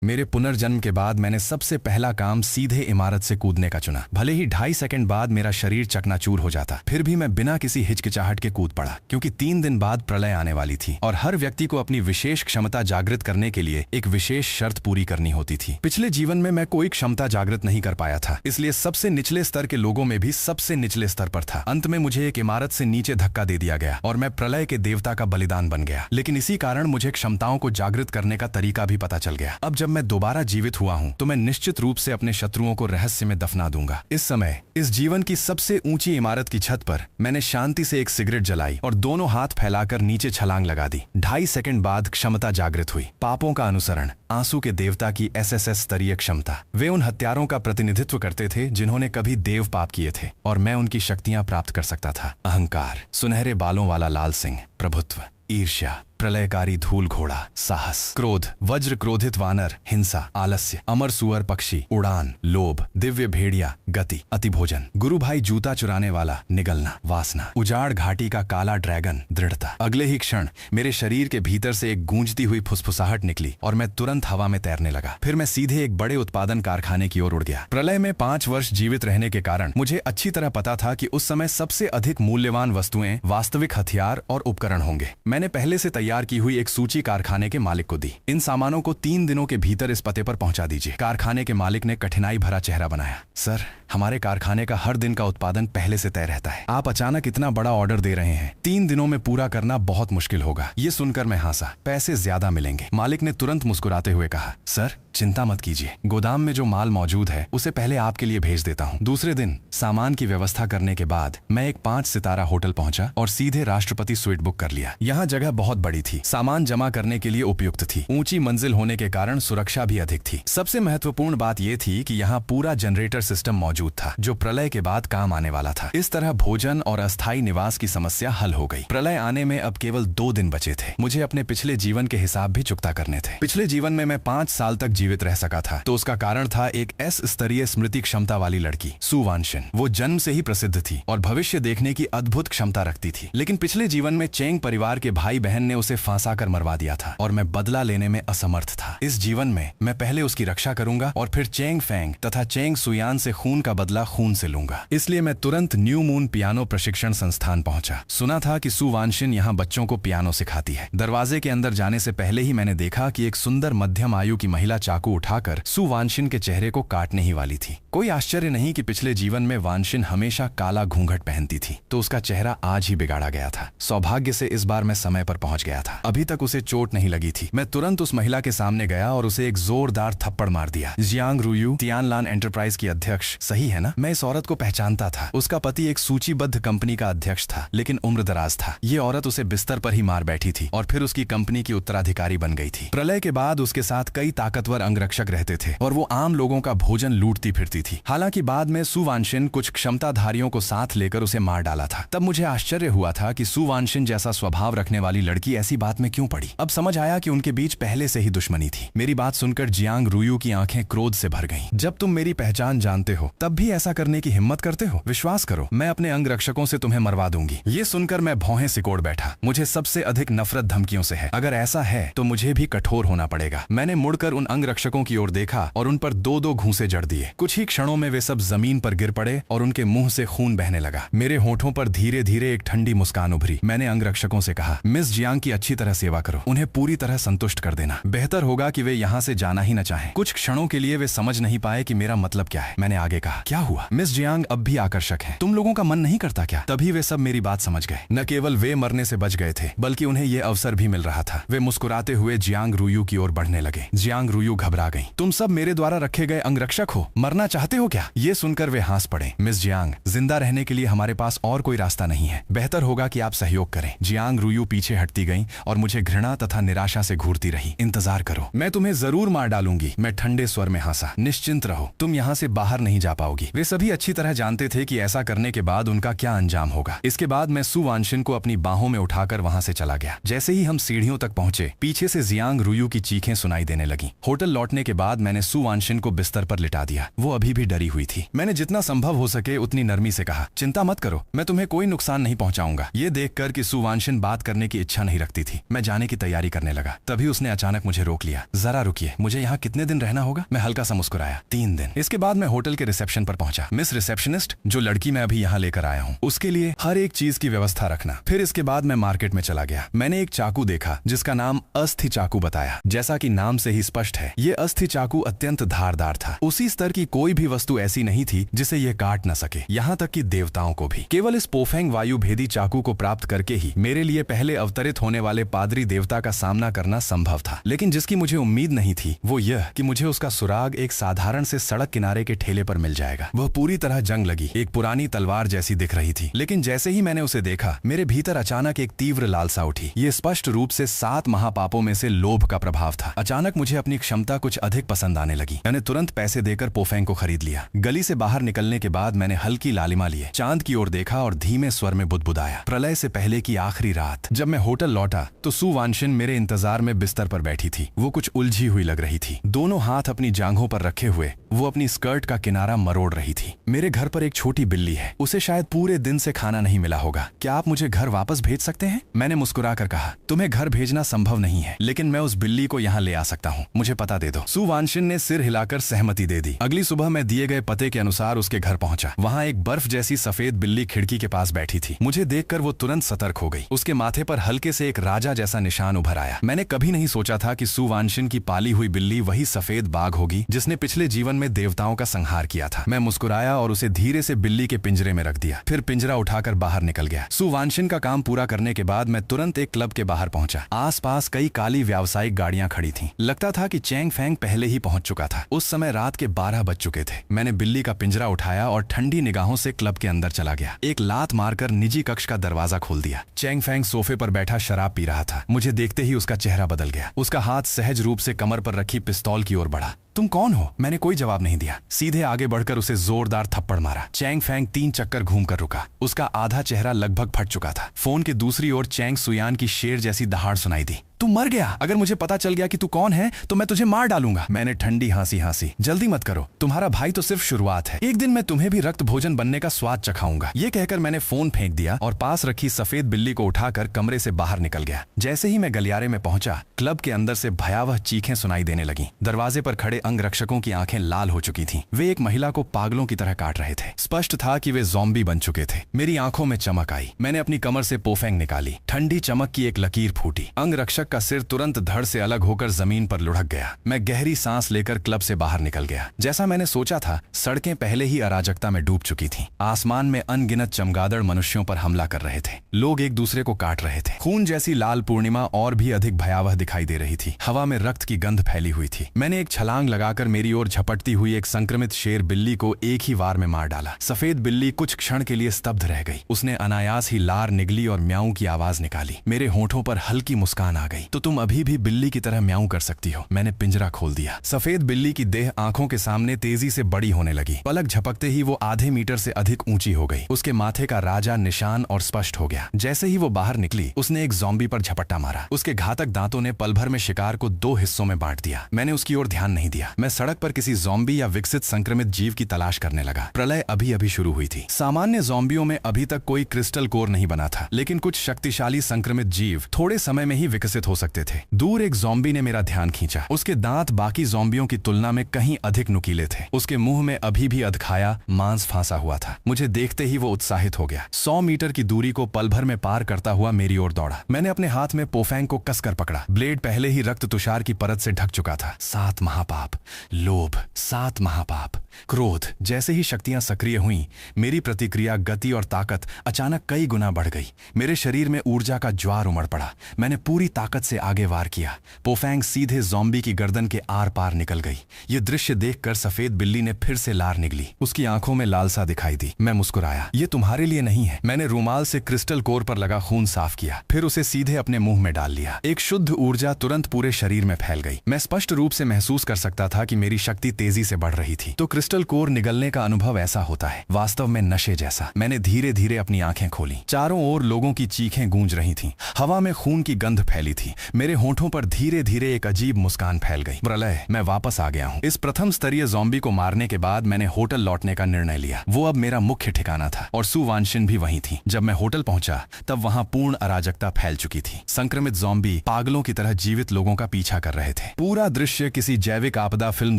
मेरे पुनर्जन्म के बाद मैंने सबसे पहला काम सीधे इमारत से कूदने का चुना। भले ही 2.5 सेकंड बाद मेरा शरीर चकनाचूर हो जाता, फिर भी मैं बिना किसी हिचकिचाहट के कूद पड़ा, क्योंकि 3 दिन बाद प्रलय आने वाली थी और हर व्यक्ति को अपनी विशेष क्षमता जागृत करने के लिए एक विशेष शर्त पूरी करनी होती थी। पिछले जीवन में मैं कोई क्षमता जागृत नहीं कर पाया था, इसलिए सबसे निचले स्तर के लोगों में भी सबसे निचले स्तर पर था। अंत में मुझे एक इमारत से नीचे धक्का दे दिया गया और मैं प्रलय के देवता का बलिदान बन गया। लेकिन इसी कारण मुझे क्षमताओं को जागृत करने का तरीका भी पता चल गया। अब जब मैं दोबारा जीवित हुआ हूं तो मैं निश्चित रूप से अपने शत्रुओं को रहस्य में दफना दूंगा। इस समय इस जीवन की सबसे ऊंची इमारत की छत पर मैंने शांति से एक सिगरेट जलाई और दोनों हाथ फैलाकर नीचे छलांग लगा दी। 2.5 सेकंड बाद क्षमता जागृत हुई। पापों का अनुसरण, आंसू के देवता की एसएसएस स्तरीय क्षमता। वे उन हत्यारों का प्रतिनिधित्व करते थे जिन्होंने कभी देव पाप किए थे और मैं उनकी शक्तियां प्राप्त कर सकता था। अहंकार, सुनहरे बालों वाला लाल सिंह, प्रभुत्व, ईर्ष्या, प्रलयकारी धूल घोड़ा, साहस, क्रोध, वज्र क्रोधित वानर, हिंसा, आलस्य, अमर सुअर पक्षी, उड़ान, लोभ, दिव्य भेड़िया, गति, अतिभोजन, गुरु भाई जूता चुराने वाला, निगलना, वासना, उजाड़ घाटी का काला ड्रैगन, दृढ़ता। अगले ही क्षण मेरे शरीर के भीतर से एक गूंजती हुई फुसफुसाहट निकली और मैं तुरंत हवा में तैरने लगा। फिर मैं सीधे एक बड़े उत्पादन कारखाने की ओर उड़ गया। प्रलय में 5 वर्ष जीवित रहने के कारण मुझे अच्छी तरह पता था कि उस समय सबसे अधिक मूल्यवान वस्तुएं वास्तविक हथियार और उपकरण होंगे। मैंने पहले से तैयार की हुई एक सूची कारखाने के मालिक को दी। इन सामानों को 3 दिनों के भीतर इस पते पर पहुंचा दीजिए। कारखाने के मालिक ने कठिनाई भरा चेहरा बनाया। सर, हमारे कारखाने का हर दिन का उत्पादन पहले से तय रहता है। आप अचानक इतना बड़ा ऑर्डर दे रहे हैं, 3 दिनों में पूरा करना बहुत मुश्किल होगा। ये सुनकर मैं हंसा। पैसे ज्यादा मिलेंगे। मालिक ने तुरंत मुस्कुराते हुए कहा, सर चिंता मत कीजिए, गोदाम में जो माल मौजूद है उसे पहले आपके लिए भेज देता हूँ। दूसरे दिन सामान की व्यवस्था करने के बाद मैं एक 5 सितारा होटल पहुंचा और सीधे राष्ट्रपति स्वीट बुक कर लिया। यहाँ जगह बहुत बड़ी थी, सामान जमा करने के लिए उपयुक्त थी, ऊंची मंजिल होने के कारण सुरक्षा भी अधिक थी। सबसे महत्वपूर्ण बात यह थी कि यहाँ पूरा जनरेटर सिस्टम मौजूद था जो प्रलय के बाद काम आने वाला था। इस तरह भोजन और अस्थायी निवास की समस्या हल हो गई। प्रलय आने में अब केवल 2 दिन बचे थे। मुझे अपने पिछले जीवन के हिसाब भी चुकता करने थे। पिछले जीवन में मैं 5 साल तक जीवित रह सका था, तो उसका कारण था एक S स्तरीय स्मृति क्षमता वाली लड़की, सु वानशिन। वो जन्म से ही प्रसिद्ध थी और भविष्य देखने की अद्भुत क्षमता रखती थी। लेकिन पिछले जीवन में चेंग परिवार के भाई बहन ने उसे फांसा कर मरवा दिया था और मैं बदला लेने में असमर्थ था। इस जीवन में मैं पहले उसकी रक्षा करूंगा और फिर चेंग फेंग तथा चेंग सुयान से खून का बदला खून से लूंगा। इसलिए मैं तुरंत न्यू मून पियानो प्रशिक्षण संस्थान पहुंचा। सुना था कि सु वानशिन यहाँ बच्चों को पियानो सिखाती है। दरवाजे के अंदर जाने से पहले ही मैंने देखा कि एक सुंदर मध्यम आयु की महिला चाकू उठाकर सु वानशिन के चेहरे को काटने ही वाली थी। कोई आश्चर्य नहीं कि पिछले जीवन में वानशिन हमेशा काला घूंघट पहनती थी, तो उसका चेहरा आज ही बिगाड़ा गया था। सौभाग्य से इस बार मैं समय पर पहुंच गया था। अभी तक उसे चोट नहीं लगी थी। मैं तुरंत उस महिला के सामने गया और उसे एक जोरदार थप्पड़ मार दिया। जियांग रुयू, तियानलान एंटरप्राइज की अध्यक्ष, सही है ना? मैं इस औरत को पहचानता था। उसका पति एक सूचीबद्ध कंपनी का अध्यक्ष था, लेकिन उम्रदराज था। ये औरत उसे बिस्तर पर ही मार बैठी थी और फिर उसकी कंपनी की उत्तराधिकारी बन गई थी। प्रलय के बाद उसके साथ कई ताकतवर अंगरक्षक रहते थे और वो आम लोगों का भोजन लूटती फिरती थी। हालांकि बाद में सु वानशिन कुछ क्षमताधारियों को साथ लेकर उसे मार डाला था। तब मुझे आश्चर्य हुआ था कि सु वानशिन जैसा स्वभाव रखने वाली लड़की ऐसी बात में क्यों पड़ी। अब समझ आया कि उनके बीच पहले से ही दुश्मनी थी। मेरी बात सुनकर जियांग रुयू की आंखें क्रोध से भर गईं। जब तुम मेरी पहचान जानते हो तब भी ऐसा करने की हिम्मत करते हो? विश्वास करो, मैं अपने अंगरक्षकों से तुम्हें मरवा दूंगी। ये सुनकर मैं भौहें सिकोड़ बैठा। मुझे सबसे अधिक नफरत धमकियों से है। अगर ऐसा है तो मुझे भी कठोर होना पड़ेगा। मैंने मुड़कर उन अंगरक्षकों की ओर देखा और उन पर 2-2 घूंसे जड़ दिए। कुछ ही क्षणों में वे सब जमीन पर गिर पड़े और उनके मुंह से खून बहने लगा। मेरे होठों पर धीरे धीरे एक ठंडी मुस्कान उभरी। मैंने अंगरक्षकों से कहा, मिस जियांग की अच्छी तरह सेवा करो, उन्हें पूरी तरह संतुष्ट कर देना। बेहतर होगा कि वे यहाँ से जाना ही न चाहें। कुछ क्षणों के लिए वे समझ नहीं पाए कि मेरा मतलब क्या है। मैंने आगे कहा, क्या हुआ? मिस जियांग अब भी आकर्षक हैं। तुम लोगों का मन नहीं करता क्या? तभी वे सब मेरी बात समझ गए। न केवल वे मरने से बच गए थे, बल्कि उन्हें ये अवसर भी मिल रहा था। वे मुस्कुराते हुए जियांग रुयू की ओर बढ़ने लगे। जियांग रुयू घबरा गई। तुम सब मेरे द्वारा रखे गए अंगरक्षक हो, मरना चाहते हो क्या? ये सुनकर वे हंस पड़े। मिस जियांग, जिंदा रहने के लिए हमारे पास और कोई रास्ता नहीं है। बेहतर होगा कि आप सहयोग करें। जियांग रुयू पीछे हटती गईं और मुझे घृणा तथा निराशा से घूरती रही। इंतजार करो, मैं तुम्हें जरूर मार डालूंगी। मैं ठंडे स्वर में हंसा। निश्चिंत रहो, तुम यहाँ से बाहर नहीं जा पाओगी। वे सभी अच्छी तरह जानते थे कि ऐसा करने के बाद उनका क्या अंजाम होगा। इसके बाद मैं सु वानशिन को अपनी बाहों में उठाकर वहां से चला गया। जैसे ही हम सीढ़ियों तक पहुंचे, पीछे से जियांग रुयू की चीखें सुनाई देने लगी। होटल लौटने के बाद मैंने सु वानशिन को बिस्तर पर लिटा दिया। वो अभी भी डरी हुई थी। मैंने जितना संभव हो सके उतनी नरमी से कहा, चिंता मत करो, मैं तुम्हें कोई नुकसान नहीं पहुंचाऊंगा। ये देखकर कि सु वानशिन बात करने की इच्छा नहीं रखती लगती थी। मैं जाने की तैयारी करने लगा, तभी उसने अचानक मुझे रोक लिया। जरा रुकिए, मुझे यहाँ कितने दिन रहना होगा? मैं हल्का सा मुस्कुराया। 3 दिन। इसके बाद मैं होटल के रिसेप्शन पर पहुंचा। मिस रिसेप्शनिस्ट, जो लड़की मैं अभी यहाँ लेकर आया हूँ, उसके लिए हर एक चीज की व्यवस्था रखना। फिर इसके बाद मैं मार्केट में चला गया। मैंने एक चाकू देखा जिसका नाम अस्थि चाकू बताया। जैसा कि नाम से ही स्पष्ट है, ये अस्थि चाकू अत्यंत धारदार था। उसी स्तर की कोई भी वस्तु ऐसी नहीं थी जिसे ये काट न सके, यहाँ तक कि देवताओं को भी। केवल इस पोफेंग वायु भेदी चाकू को प्राप्त करके ही मेरे लिए पहले अवतरित होने वाले पादरी देवता का सामना करना संभव था। लेकिन जिसकी मुझे उम्मीद नहीं थी वो यह कि मुझे उसका सुराग एक साधारण से सड़क किनारे के ठेले पर मिल जाएगा। वह पूरी तरह जंग लगी, एक पुरानी तलवार जैसी दिख रही थी। लेकिन जैसे ही मैंने उसे देखा, मेरे भीतर अचानक एक तीव्र लालसा उठी। ये स्पष्ट रूप से 7 महापापों में से लोभ का प्रभाव था। अचानक मुझे अपनी क्षमता कुछ अधिक पसंद आने लगी। मैंने तुरंत पैसे देकर पोफेंग को खरीद लिया। गली से बाहर निकलने के बाद मैंने हल्की लालिमा लिए, चांद की ओर देखा और धीमे स्वर में बुदबुदाया। प्रलय से पहले की आखिरी रात। जब मैं होटल लौटा तो सु वानशिन मेरे इंतजार में बिस्तर पर बैठी थी। वो कुछ उलझी हुई लग रही थी। दोनों हाथ अपनी जांघों पर रखे हुए वो अपनी स्कर्ट का किनारा मरोड़ रही थी। मेरे घर पर एक छोटी बिल्ली है, उसे शायद पूरे दिन से खाना नहीं मिला होगा। क्या आप मुझे घर वापस भेज सकते हैं? मैंने मुस्कुराकर कहा, तुम्हें घर भेजना संभव नहीं है, लेकिन मैं उस बिल्ली को यहाँ ले आ सकता हूँ। मुझे पता दे दो। सु वानशिन ने सिर हिलाकर सहमति दे दी। अगली सुबह मैं दिए गए पते के अनुसार उसके घर पहुंचा। वहाँ एक बर्फ जैसी सफेद बिल्ली खिड़की के पास बैठी थी। मुझे देखकर वो तुरंत सतर्क हो गई। उसके माथे पर हल्के से एक राजा जैसा निशान उभर आया। मैंने कभी नहीं सोचा था कि सु वानशिन की पाली हुई बिल्ली वही सफेद बाघ होगी जिसने पिछले जीवन में देवताओं का संहार किया था। मैं मुस्कुराया और उसे धीरे से बिल्ली के पिंजरे में रख दिया, फिर पिंजरा उठाकर बाहर निकल गया। सु वानशिन का काम पूरा करने के बाद मैं तुरंत एक क्लब के बाहर पहुंचा। आसपास कई काली व्यावसायिक गाड़ियां खड़ी थीं। लगता था कि चैंग फेंग पहले ही पहुंच चुका था। उस समय रात के 12 बज चुके थे। मैंने बिल्ली का पिंजरा उठाया और ठंडी निगाहों से क्लब के अंदर चला गया। एक लात मारकर निजी कक्ष का दरवाजा खोल दिया। चैंग फेंग सोफे पर बैठा शराब पी रहा था। मुझे देखते ही उसका चेहरा बदल गया। उसका हाथ सहज रूप से कमर पर रखी पिस्तौल की ओर बढ़ा। तुम कौन हो? मैंने कोई जवाब नहीं दिया, सीधे आगे बढ़कर उसे जोरदार थप्पड़ मारा। चैंग फेंग 3 चक्कर घूमकर रुका। उसका आधा चेहरा लगभग फट चुका था। फोन के दूसरी ओर चैंग सुयान की शेर जैसी दहाड़ सुनाई दी। तू मर गया। अगर मुझे पता चल गया कि तू कौन है तो मैं तुझे मार डालूंगा। मैंने ठंडी हंसी हंसी। जल्दी मत करो, तुम्हारा भाई तो सिर्फ शुरुआत है। एक दिन मैं तुम्हें भी रक्त भोजन बनने का स्वाद चखाऊंगा। ये कहकर मैंने फोन फेंक दिया और पास रखी सफेद बिल्ली को उठाकर कमरे से बाहर निकल गया। जैसे ही मैं गलियारे में पहुंचा, क्लब के अंदर से भयावह चीखें सुनाई देने लगी। दरवाजे पर खड़े अंगरक्षकों की आंखें लाल हो चुकी थीं। वे एक महिला को पागलों की तरह काट रहे थे। स्पष्ट था कि वे ज़ॉम्बी बन चुके थे। मेरी आंखों में चमक आई। मैंने अपनी कमर से पोफेंग निकाली। ठंडी चमक की एक लकीर फूटी। अंगरक्षक का सिर तुरंत धड़ से अलग होकर जमीन पर लुढ़क गया। मैं गहरी सांस लेकर क्लब से बाहर निकल गया। जैसा मैंने सोचा था, सड़कें पहले ही अराजकता में डूब चुकी थीं। आसमान में अनगिनत चमगादड़ मनुष्यों पर हमला कर रहे थे। लोग एक दूसरे को काट रहे थे। खून जैसी लाल पूर्णिमा और भी अधिक भयावह दिखाई दे रही थी। हवा में रक्त की गंध फैली हुई थी। मैंने एक छलांग लगाकर मेरी ओर झपटती हुई एक संक्रमित शेर बिल्ली को एक ही वार में मार डाला। सफेद बिल्ली कुछ क्षण के लिए स्तब्ध रह गई। उसने अनायास ही लार निगली और म्याऊं की आवाज निकाली। मेरे होठों पर हल्की मुस्कान आ गई। तो तुम अभी भी बिल्ली की तरह म्याऊं कर सकती हो। मैंने पिंजरा खोल दिया। सफेद बिल्ली की देह आंखों के सामने तेजी से बड़ी होने लगी। पलक झपकते ही वो आधे मीटर से अधिक ऊंची हो गई। उसके माथे का राजा निशान और स्पष्ट हो गया। जैसे ही वो बाहर निकली, उसने एक ज़ॉम्बी पर झपट्टा मारा। उसके घातक दांतों ने पल भर में शिकार को 2 हिस्सों में बांट दिया। मैंने उसकी ओर ध्यान नहीं दिया। मैं सड़क पर किसी ज़ॉम्बी या विकसित संक्रमित जीव की तलाश करने लगा। प्रलय अभी अभी शुरू हुई थी। सामान्य ज़ॉम्बियों में अभी तक कोई क्रिस्टल कोर नहीं बना था, लेकिन कुछ शक्तिशाली संक्रमित जीव थोड़े समय में ही विकसित हो सकते थे। दूर एक ज़ॉम्बी ने मेरा ध्यान खींचा। उसके दांत बाकी ज़ॉम्बियों की तुलना में कहीं अधिक नुकीले थे। उसके मुंह में अभी भी अधखाया मांस फांसा हुआ था। मुझे देखते ही वो उत्साहित हो गया। 100 मीटर की दूरी को पल भर में पार करता हुआ मेरी ओर दौड़ा। मैंने अपने हाथ में पोफेंग को कसकर पकड़ा। ब्लेड पहले ही रक्त तुषार की परत से ढक चुका था। 7 महापाप, लोभ, 7 महापाप, क्रोध। जैसे ही शक्तियां सक्रिय हुईं, मेरी प्रतिक्रिया, गति और ताकत अचानक कई गुना बढ़ गई। मेरे शरीर में ऊर्जा का ज्वार उमड़ पड़ा। मैंने पूरी ताकत से आगे वार किया। पोफेंग सीधे ज़ॉम्बी की गर्दन के आर पार निकल गई। ये दृश्य देखकर सफेद बिल्ली ने फिर से लार निगली। उसकी आंखों में लालसा दिखाई दी। मैं मुस्कुराया। ये तुम्हारे लिए नहीं है। मैंने रूमाल से क्रिस्टल कोर पर लगा खून साफ किया, फिर उसे सीधे अपने मुंह में डाल लिया। एक शुद्ध ऊर्जा तुरंत पूरे शरीर में फैल गई। मैं स्पष्ट रूप से महसूस कर सकता था कि मेरी शक्ति तेजी से बढ़ रही थी। तो क्रिस्टल कोर निगलने का अनुभव ऐसा होता है, वास्तव में नशे जैसा। मैंने धीरे धीरे अपनी आंखें खोली। चारों ओर लोगों की चीखें गूंज रही थीं। हवा में खून की गंध फैली थी। मेरे होठों पर धीरे धीरे एक अजीब मुस्कान फैल गई। प्रलय, मैं वापस आ गया हूँ। इस प्रथम स्तरीय ज़ॉम्बी को मारने के बाद मैंने होटल लौटने का निर्णय लिया। वो अब मेरा मुख्य ठिकाना था और सु वानशिन भी वहीं थी। जब मैं होटल पहुंचा तब वहां पूर्ण अराजकता फैल चुकी थी। संक्रमित ज़ॉम्बी पागलों की तरह जीवित लोगों का पीछा कर रहे थे। पूरा दृश्य किसी जैविक आपदा फिल्म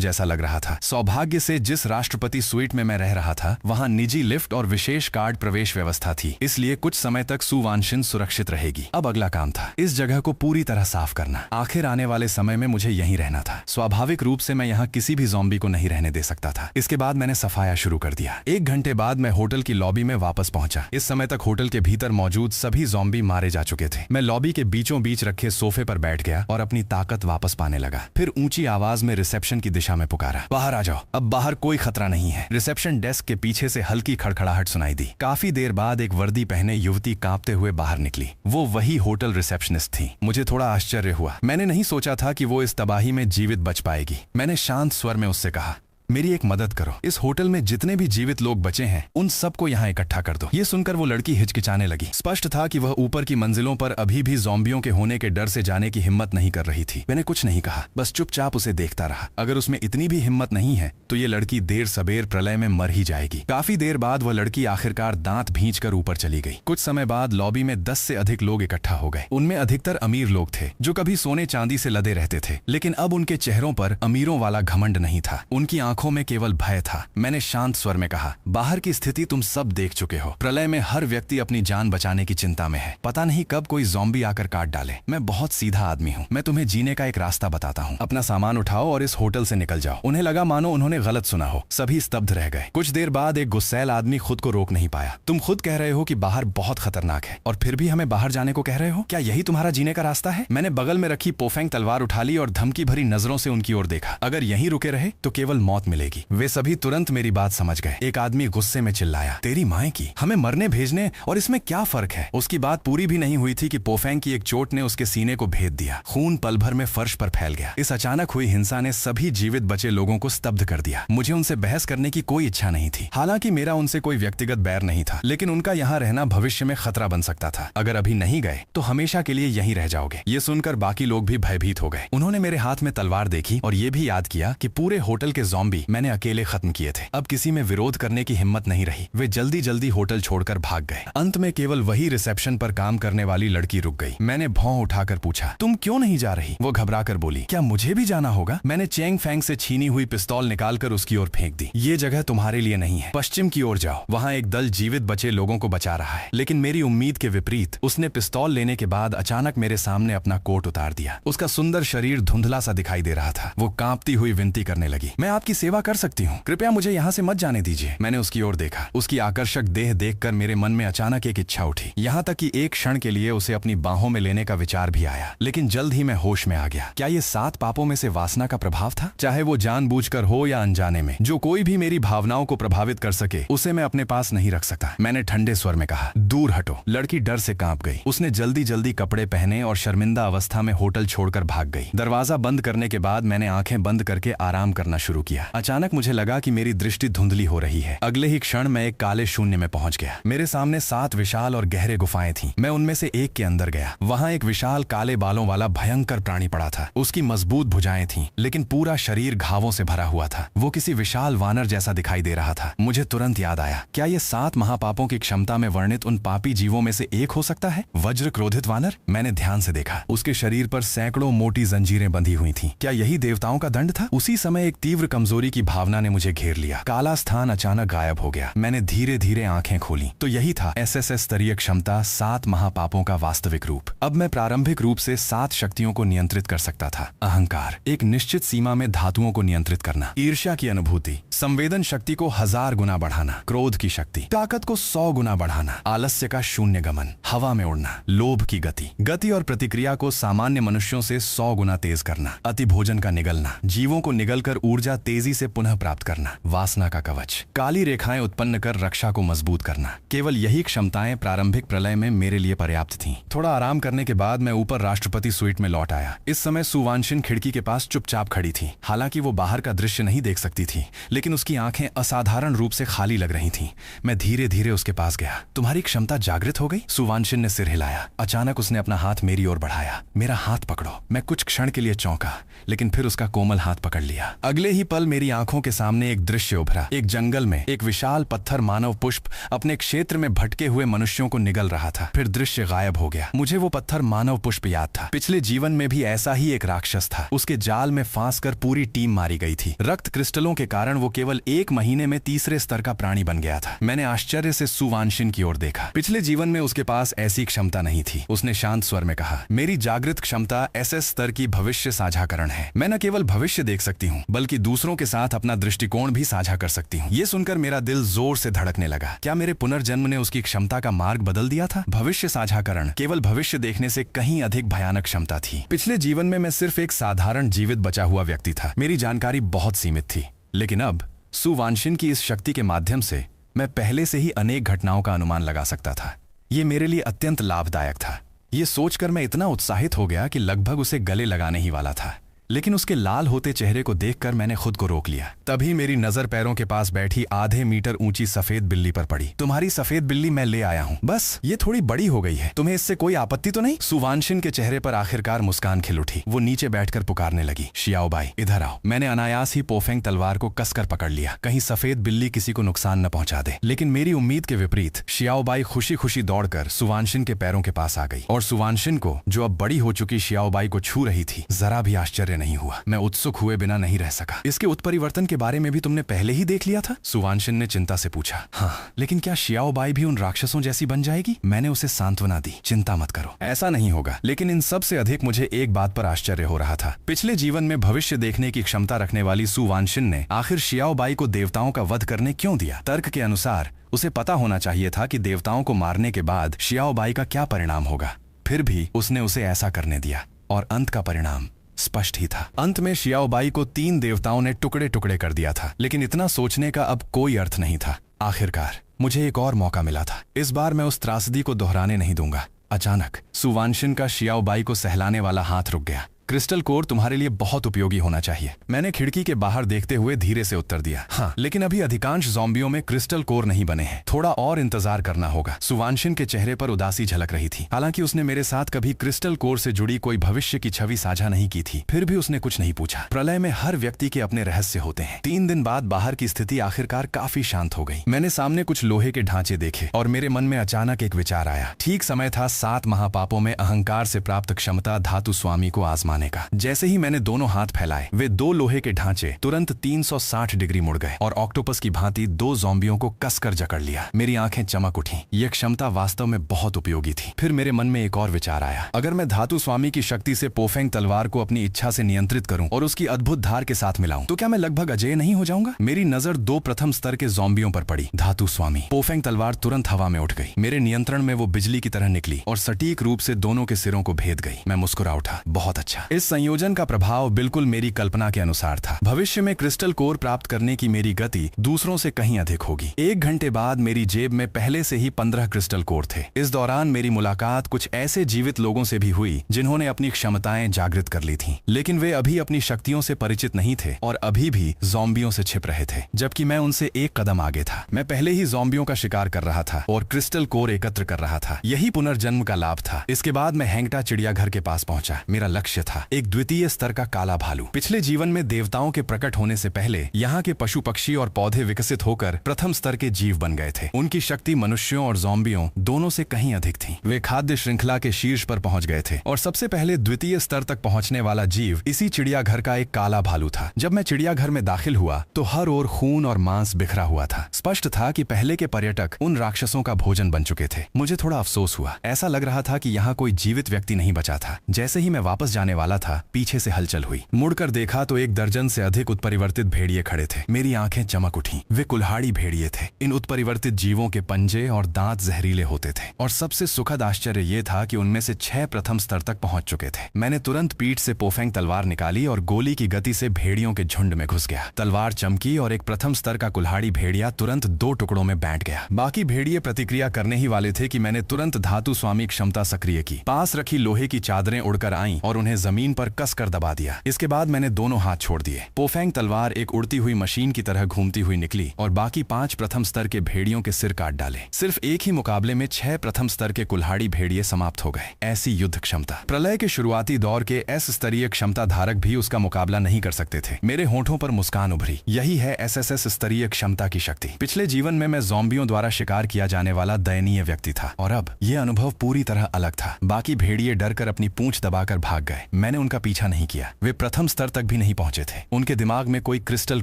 जैसा लग रहा था। सौभाग्य से जिस राष्ट्रपति स्वीट में मैं रह रहा था वहां निजी लिफ्ट और विशेष कार्ड प्रवेश व्यवस्था थी, इसलिए कुछ समय तक सु वानशिन सुरक्षित रहेगी। अब अगला काम था इस जगह को पूरी तरह साफ करना। आखिर आने वाले समय में मुझे यहीं रहना था। स्वाभाविक रूप से मैं यहाँ किसी भी ज़ॉम्बी को नहीं रहने दे सकता था। इसके बाद मैंने सफाया शुरू कर दिया। 1 घंटे बाद मैं होटल की लॉबी में वापस पहुंचा। इस समय तक होटल के भीतर मौजूद सभी ज़ॉम्बी मारे जा चुके थे। मैं लॉबी के बीचों बीच रखे सोफे पर बैठ गया और अपनी ताकत वापस पाने लगा। फिर ऊंची आवाज में रिसेप्शन की दिशा में पुकारा, बाहर आ जाओ, अब बाहर कोई खतरा नहीं है। रिसेप्शन डेस्क के पीछे से हल्की खड़खड़ाहट सुनाई दी। काफी देर बाद एक वर्दी पहने युवती कांपते हुए बाहर निकली। वो वही होटल रिसेप्शनिस्ट थी। मुझे थोड़ा आश्चर्य हुआ। मैंने नहीं सोचा था कि वो इस तबाही में जीवित बच पाएगी। मैंने शांत स्वर में उससे कहा, मेरी एक मदद करो। इस होटल में जितने भी जीवित लोग बचे हैं उन सबको यहाँ इकट्ठा कर दो। ये सुनकर वो लड़की हिचकिचाने लगी। स्पष्ट था कि वह ऊपर की मंजिलों पर अभी भी ज़ॉम्बियों के होने के डर से जाने की हिम्मत नहीं कर रही थी। मैंने कुछ नहीं कहा, बस चुपचाप उसे देखता रहा। अगर उसमें इतनी भी हिम्मत नहीं है तो ये लड़की देर सबेर प्रलय में मर ही जाएगी। काफी देर बाद वह लड़की आखिरकार दांत भींच कर ऊपर चली गई। कुछ समय बाद लॉबी में 10 से अधिक लोग इकट्ठा हो गए। उनमें अधिकतर अमीर लोग थे जो कभी सोने चांदी से लदे रहते थे, लेकिन अब उनके चेहरों पर अमीरों वाला घमंड नहीं था। उनकी आंखों में केवल भय था। मैंने शांत स्वर में कहा, बाहर की स्थिति तुम सब देख चुके हो। प्रलय में हर व्यक्ति अपनी जान बचाने की चिंता में है। पता नहीं कब कोई ज़ॉम्बी आकर काट डाले। मैं बहुत सीधा आदमी हूँ। मैं तुम्हें जीने का एक रास्ता बताता हूँ। अपना सामान उठाओ और इस होटल से निकल जाओ। उन्हें लगा मानो उन्होंने गलत सुना हो। सभी स्तब्ध रह गए। कुछ देर बाद एक गुस्सैल आदमी खुद को रोक नहीं पाया। तुम खुद कह रहे हो कि बाहर बहुत खतरनाक है और फिर भी हमें बाहर जाने को कह रहे हो? क्या यही तुम्हारा जीने का रास्ता है? मैंने बगल में रखी पोफेंग तलवार उठा ली और धमकी भरी नजरों से उनकी ओर देखा। अगर यहीं रुके रहे तो केवल मौत मिलेगी। वे सभी तुरंत मेरी बात समझ गए। एक आदमी गुस्से में चिल्लाया, तेरी माँ की, हमें मरने भेजने और इसमें क्या फर्क है? उसकी बात पूरी भी नहीं हुई थी कि पोफेंग की एक चोट ने उसके सीने को भेद दिया। खून पल भर में फर्श पर फैल गया। इस अचानक हुई हिंसा ने सभी जीवित बचे लोगों को स्तब्ध कर दिया। मुझे उनसे बहस करने की कोई इच्छा नहीं थी। हालांकि मेरा उनसे कोई व्यक्तिगत बैर नहीं था, लेकिन उनका यहाँ रहना भविष्य में खतरा बन सकता था। अगर अभी नहीं गए तो हमेशा के लिए यहीं रह जाओगे। ये सुनकर बाकी लोग भी भयभीत हो गए। उन्होंने मेरे हाथ में तलवार देखी और ये भी याद किया कि पूरे होटल के ज़ॉम्बी मैंने अकेले खत्म किए थे। अब किसी में विरोध करने की हिम्मत नहीं रही। वे जल्दी जल्दी होटल छोड़कर भाग गए। अंत में केवल वही रिसेप्शन पर काम करने वाली लड़की रुक गई। मैंने भौं उठाकर पूछा, तुम क्यों नहीं जा रही? वो घबराकर बोली, क्या मुझे भी जाना होगा? मैंने चेंग फेंग से छीनी हुई पिस्तौल निकालकर उसकी ओर फेंक दी। ये जगह तुम्हारे लिए नहीं है। पश्चिम की ओर जाओ, वहाँ एक दल जीवित बचे लोगों को बचा रहा है। लेकिन मेरी उम्मीद के विपरीत उसने पिस्तौल लेने के बाद अचानक मेरे सामने अपना कोट उतार दिया। उसका सुंदर शरीर धुंधला सा दिखाई दे रहा था। वो कांपती हुई विनती करने लगी, मैं आपकी सेवा कर सकती हूँ, कृपया मुझे यहाँ से मत जाने दीजिए। मैंने उसकी ओर देखा। उसकी आकर्षक देह देखकर मेरे मन में अचानक एक इच्छा उठी। यहाँ तक कि एक क्षण के लिए उसे अपनी बाहों में लेने का विचार भी आया, लेकिन जल्द ही मैं होश में आ गया। क्या ये 7 पापों में से वासना का प्रभाव था? चाहे वो जानबूझकर हो या अनजाने में, जो कोई भी मेरी भावनाओं को प्रभावित कर सके उसे मैं अपने पास नहीं रख सकता। मैंने ठंडे स्वर में कहा, दूर हटो। लड़की डर से कांप गई। उसने जल्दी जल्दी कपड़े पहने और शर्मिंदा अवस्था में होटल छोड़कर भाग गई। दरवाजा बंद करने के बाद मैंने आंखें बंद करके आराम करना शुरू किया। अचानक मुझे लगा कि मेरी दृष्टि धुंधली हो रही है। अगले ही क्षण मैं एक काले शून्य में पहुंच गया। मेरे सामने 7 विशाल और गहरे गुफाएं थीं। मैं उनमें से एक के अंदर गया। वहां एक विशाल काले बालों वाला भयंकर प्राणी पड़ा था। उसकी मजबूत भुजाएं थीं, लेकिन पूरा शरीर घावों से भरा हुआ था। वो किसी विशाल वानर जैसा दिखाई दे रहा था। मुझे तुरंत याद आया, क्या ये 7 महापापों की क्षमता में वर्णित उन पापी जीवों में से एक हो सकता है? वज्र क्रोधित वानर। मैंने ध्यान से देखा। उसके शरीर पर सैकड़ों मोटी जंजीरें बंधी हुई थीं। क्या यही देवताओं का दंड था? उसी समय एक तीव्र कमजोरी की भावना ने मुझे घेर लिया। काला स्थान अचानक गायब हो गया। मैंने धीरे धीरे आंखें खोली तो यही था एसएसएस स्तरीय क्षमता, 7 महापापों का वास्तविक रूप। अब मैं प्रारंभिक रूप से 7 शक्तियों को नियंत्रित कर सकता था। अहंकार, एक निश्चित सीमा में धातुओं को नियंत्रित करना। ईर्ष्या की अनुभूति, संवेदन शक्ति को 1000 गुना बढ़ाना। क्रोध की शक्ति, ताकत को 100 गुना बढ़ाना। आलस्य का शून्य गमन, हवा में उड़ना। लोभ की गति और प्रतिक्रिया को सामान्य मनुष्यों से 100 गुना तेज करना। अति भोजन का निगलना, जीवों को निगलकर ऊर्जा तेजी तेजी से पुनः प्राप्त करना, वासना का कवच, काली रेखाएं उत्पन्न कर रक्षा को मजबूत करना। केवल यही क्षमताएं प्रारंभिक प्रलय में मेरे लिए पर्याप्त थीं। थोड़ा आराम करने के बाद मैं ऊपर राष्ट्रपति स्वीट में लौट आया। इस समय सुवांशिन खिड़की के पास चुपचाप खड़ी थी। हालांकि वो बाहर का दृश्य नहीं देख सकती थी, लेकिन उसकी आंखें असाधारण रूप से खाली लग रही थीं। मैं धीरे धीरे उसके पास गया। तुम्हारी क्षमता जागृत हो गई? सुवांशिन ने सिर हिलाया। अचानक उसने अपना हाथ मेरी ओर बढ़ाया। मेरा हाथ पकड़ो। मैं कुछ क्षण के लिए चौंका, लेकिन फिर उसका कोमल हाथ पकड़ लिया। अगले ही पल मेरी आंखों के सामने एक दृश्य उभरा। एक जंगल में एक विशाल पत्थर मानव पुष्प अपने क्षेत्र में भटके हुए मनुष्यों को निगल रहा था। फिर दृश्य गायब हो गया। मुझे वो पत्थर मानव पुष्प याद था। पिछले जीवन में भी ऐसा ही एक राक्षस था। उसके जाल में फांस कर पूरी टीम मारी गई थी। रक्त क्रिस्टलों के कारण वो केवल 1 महीने में तीसरे स्तर का प्राणी बन गया था। मैंने आश्चर्य से सुवांशिन की ओर देखा। पिछले जीवन में उसके पास ऐसी क्षमता नहीं थी। उसने शांत स्वर में कहा, मेरी जागृत क्षमता SS स्तर की भविष्य साझाकरण है। मैं न केवल भविष्य देख सकती हूँ, बल्कि दूसरों के साथ अपना दृष्टिकोण भी साझा कर सकती हूँ। ये सुनकर मेरा दिल जोर से धड़कने लगा। क्या मेरे पुनर्जन्म ने उसकी क्षमता का मार्ग बदल दिया था? भविष्य साझाकरण केवल भविष्य देखने से कहीं अधिक भयानक क्षमता थी। पिछले जीवन में मैं सिर्फ एक साधारण जीवित बचा हुआ व्यक्ति था। मेरी जानकारी बहुत सीमित थी, लेकिन अब सुवांशिन की इस शक्ति के माध्यम से मैं पहले से ही अनेक घटनाओं का अनुमान लगा सकता था। ये मेरे लिए अत्यंत लाभदायक था। ये सोचकर मैं इतना उत्साहित हो गया कि लगभग उसे गले लगाने ही वाला था, लेकिन उसके लाल होते चेहरे को देखकर मैंने खुद को रोक लिया। तभी मेरी नजर पैरों के पास बैठी आधे मीटर ऊंची सफेद बिल्ली पर पड़ी। तुम्हारी सफेद बिल्ली मैं ले आया हूँ, बस ये थोड़ी बड़ी हो गई है। तुम्हें इससे कोई आपत्ति तो नहीं? सुवांशिन के चेहरे पर आखिरकार मुस्कान खिल उठी। वो नीचे बैठकर पुकारने लगी, शियाओबाई इधर आओ। मैंने अनायास ही पोफेंग तलवार को कसकर पकड़ लिया, कहीं सफेद बिल्ली किसी को नुकसान न पहुंचा दे। लेकिन मेरी उम्मीद के विपरीत शियाओबाई खुशी खुशी दौड़कर सुवांशिन के पैरों के पास आ गई और सुवांशिन को, जो अब बड़ी हो चुकी शियाओबाई को छू रही थी, जरा भी आश्चर्य नहीं हुआ। मैं उत्सुक हुए बिना नहीं रह सका। इसके उत्परिवर्तन के बारे में भी तुमने पहले ही देख लिया था? सुवांशिन ने चिंता से पूछा। हाँ, लेकिन क्या शियाओबाई भी उन राक्षसों जैसी बन जाएगी? मैंने उसे सांत्वना दी। चिंता मत करो, ऐसा नहीं होगा। लेकिन इन सब से अधिक मुझे एक बात पर आश्चर्य हो रहा था। पिछले जीवन में भविष्य देखने की क्षमता रखने वाली सुवांशिन ने आखिर शियाओबाई को देवताओं का वध करने क्यों दिया? तर्क के अनुसार उसे पता होना चाहिए था कि देवताओं को मारने के बाद शियाओबाई का क्या परिणाम होगा। फिर भी उसने उसे ऐसा करने दिया, और अंत का परिणाम स्पष्ट ही था। अंत में शियाओबाई को 3 देवताओं ने टुकड़े टुकड़े कर दिया था। लेकिन इतना सोचने का अब कोई अर्थ नहीं था। आखिरकार मुझे एक और मौका मिला था। इस बार मैं उस त्रासदी को दोहराने नहीं दूंगा। अचानक सुवांशिन का शियाओबाई को सहलाने वाला हाथ रुक गया। क्रिस्टल कोर तुम्हारे लिए बहुत उपयोगी होना चाहिए। मैंने खिड़की के बाहर देखते हुए धीरे से उत्तर दिया। हाँ, लेकिन अभी अधिकांश ज़ॉम्बियों में क्रिस्टल कोर नहीं बने हैं। थोड़ा और इंतजार करना होगा। सुवांशिन के चेहरे पर उदासी झलक रही थी। हालांकि उसने मेरे साथ कभी क्रिस्टल कोर से जुड़ी कोई भविष्य की छवि साझा नहीं की थी। फिर भी उसने कुछ नहीं पूछा। प्रलय में हर व्यक्ति के अपने रहस्य होते हैं। 3 दिन बाद बाहर की स्थिति आखिरकार काफी शांत हो गई। मैंने सामने कुछ लोहे के ढांचे देखे और मेरे मन में अचानक एक विचार आया। ठीक समय था 7 महापापों में अहंकार से प्राप्त क्षमता धातु स्वामी को आजमाने का। जैसे ही मैंने दोनों हाथ फैलाए, वे 2 लोहे के ढांचे तुरंत 360 डिग्री मुड़ गए और ऑक्टोपस की भांति 2 ज़ॉम्बियों को कसकर जकड़ लिया। मेरी आंखें चमक उठी। यह क्षमता वास्तव में बहुत उपयोगी थी। फिर मेरे मन में एक और विचार आया। अगर मैं धातु स्वामी की शक्ति से पोफेंग तलवार को अपनी इच्छा से नियंत्रित करूं और उसकी अद्भुत धार के साथ मिलाऊं, तो क्या मैं लगभग अजेय नहीं हो जाऊंगा? मेरी नजर 2 प्रथम स्तर के ज़ॉम्बियों पर पड़ी। धातु स्वामी। पोफेंग तलवार तुरंत हवा में उठ गई। मेरे नियंत्रण में वो बिजली की तरह निकली और सटीक रूप से दोनों के सिरों को भेद गई। मैं मुस्कुरा उठा। बहुत अच्छा। इस संयोजन का प्रभाव बिल्कुल मेरी कल्पना के अनुसार था। भविष्य में क्रिस्टल कोर प्राप्त करने की मेरी गति दूसरों से कहीं अधिक होगी। 1 घंटे बाद मेरी जेब में पहले से ही 15 क्रिस्टल कोर थे। इस दौरान मेरी मुलाकात कुछ ऐसे जीवित लोगों से भी हुई जिन्होंने अपनी क्षमताएं जागृत कर ली थीं, लेकिन वे अभी अपनी शक्तियों से परिचित नहीं थे और अभी भी ज़ॉम्बियों से छिप रहे थे, जबकि मैं उनसे 1 कदम आगे था। मैं पहले ही ज़ॉम्बियों का शिकार कर रहा था और क्रिस्टल कोर एकत्र कर रहा था। यही पुनर्जन्म का लाभ था। इसके बाद मैं हैंगटा चिड़ियाघर के पास पहुंचा। मेरा लक्ष्य था एक द्वितीय स्तर का काला भालू। पिछले जीवन में देवताओं के प्रकट होने से पहले यहाँ के पशु पक्षी और पौधे विकसित होकर प्रथम स्तर के जीव बन गए थे। उनकी शक्ति मनुष्यों और ज़ॉम्बियों दोनों से कहीं अधिक थी। वे खाद्य श्रृंखला के शीर्ष पर पहुंच गए थे और सबसे पहले द्वितीय स्तर तक पहुंचने वाला जीव इसी चिड़ियाघर का एक काला भालू था। जब मैं चिड़ियाघर में दाखिल हुआ तो हर ओर खून और मांस बिखरा हुआ था। स्पष्ट था कि पहले के पर्यटक उन राक्षसों का भोजन बन चुके थे। मुझे थोड़ा अफसोस हुआ। ऐसा लग रहा था कि यहाँ कोई जीवित व्यक्ति नहीं बचा था। जैसे ही मैं वापस जाने वाला था, पीछे से हलचल हुई। मुड़कर देखा तो 1 दर्जन से अधिक उत्परिवर्तित भेड़िए खड़े थे। मेरी आंखें चमक उठी। वे कुल्हाड़ी भेड़िए थे। इन उत्परिवर्तित जीवों के पंजे और दांत जहरीले होते थे और सबसे सुखद आश्चर्य ये था कि उनमें से 6 प्रथम स्तर तक पहुंच चुके थे। मैंने तुरंत पीठ से पोफेंग तलवार निकाली और गोली की गति से भेड़ियों के झुंड में घुस गया। तलवार चमकी और एक प्रथम स्तर का कुल्हाड़ी भेड़िया तुरंत 2 टुकड़ों में बैठ गया। बाकी भेड़िए प्रतिक्रिया करने ही वाले थे कि मैंने तुरंत धातु स्वामी क्षमता सक्रिय की। पास रखी लोहे की चादरें उड़कर आईं और उन्हें जमीन पर कसकर दबा दिया। इसके बाद मैंने दोनों हाथ छोड़ दिए। पोफेंग तलवार एक उड़ती हुई मशीन की तरह घूमती हुई निकली और बाकी 5 प्रथम स्तर के भेड़ियों के सिर काट डाले। सिर्फ एक ही मुकाबले में 6 प्रथम स्तर के कुल्हाड़ी भेड़िए समाप्त हो गए। ऐसी युद्ध क्षमता। प्रलय के शुरुआती दौर के एस स्तरीय क्षमता धारक भी उसका मुकाबला नहीं कर सकते थे। मेरे होठों पर मुस्कान उभरी। यही है एसएसएस स्तरीय क्षमता की शक्ति। पिछले जीवन में मैं ज़ॉम्बियों द्वारा शिकार किया जाने वाला दयनीय व्यक्ति था और अब यह अनुभव पूरी तरह अलग था। बाकी भेड़िए डरकर अपनी पूंछ दबाकर भाग गए। मैंने उनका पीछा नहीं किया। वे प्रथम स्तर तक भी नहीं पहुंचे थे। उनके दिमाग में कोई क्रिस्टल